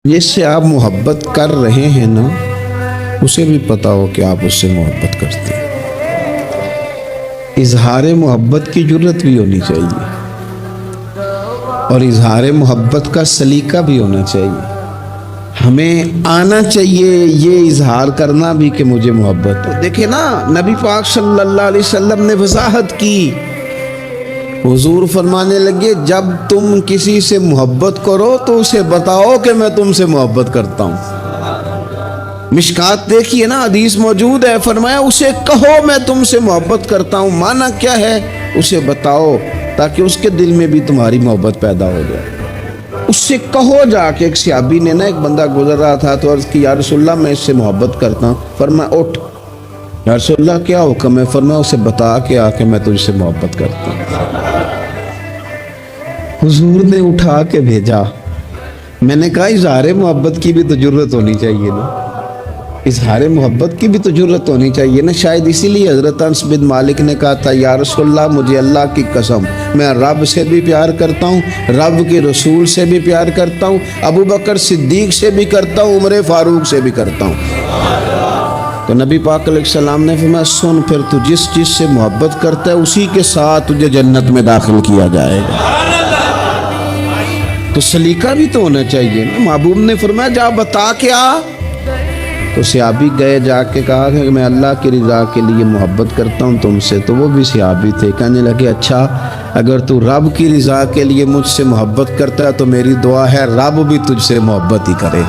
جس سے آپ محبت کر رہے ہیں نا، اسے بھی پتا ہو کہ آپ اس سے محبت کرتے ہیں۔ اظہار محبت کی جرت بھی ہونی چاہیے اور اظہار محبت کا سلیقہ بھی ہونا چاہیے۔ ہمیں آنا چاہیے یہ اظہار کرنا بھی کہ مجھے محبت ہے۔ دیکھیں نا، نبی پاک صلی اللہ علیہ وسلم نے وضاحت کی۔ حضور فرمانے لگے جب تم کسی سے محبت کرو تو اسے بتاؤ کہ میں تم سے محبت کرتا ہوں۔ مشکات دیکھیے نا، حدیث موجود ہے، فرمایا اسے کہو میں تم سے محبت کرتا ہوں۔ معنی کیا ہے؟ اسے بتاؤ تاکہ اس کے دل میں بھی تمہاری محبت پیدا ہو جائے۔ اس سے کہو جا کے۔ ایک صحابی نے نا، ایک بندہ گزر رہا تھا تو عرض کی یا رسول اللہ میں اس سے محبت کرتا ہوں۔ فرمایا اٹھ، یا رسول اللہ کیا حکم ہے؟ فرمایا اسے بتا کے آ کہ میں تجھ سے محبت کرتا ہوں۔ حضور نے اٹھا کے بھیجا۔ میں نے کہا اظہار محبت کی بھی تو جرت ہونی چاہیے نا، اظہار محبت کی بھی تو جرت ہونی چاہیے نا۔ شاید اسی لیے حضرت انس بن مالک نے کہا تھا یا رسول اللہ مجھے اللہ کی قسم میں رب سے بھی پیار کرتا ہوں، رب کے رسول سے بھی پیار کرتا ہوں، ابو بکر صدیق سے بھی کرتا ہوں، عمر فاروق سے بھی کرتا ہوں۔ تو نبی پاک علیہ السلام نے فرمایا سن، پھر تو جس چیز سے محبت کرتا ہے اسی کے ساتھ تجھے جنت میں داخل کیا جائے گا۔ تو سلیقہ بھی تو ہونا چاہیے نا۔ محبوب نے فرمایا جا بتا کے آ۔ تو صحابی گئے، جا کے کہا کہ میں اللہ کی رضا کے لیے محبت کرتا ہوں تم سے۔ تو وہ بھی صحابی تھے، کہنے لگے اچھا اگر تو رب کی رضا کے لیے مجھ سے محبت کرتا ہے تو میری دعا ہے رب بھی تجھ سے محبت ہی کرے۔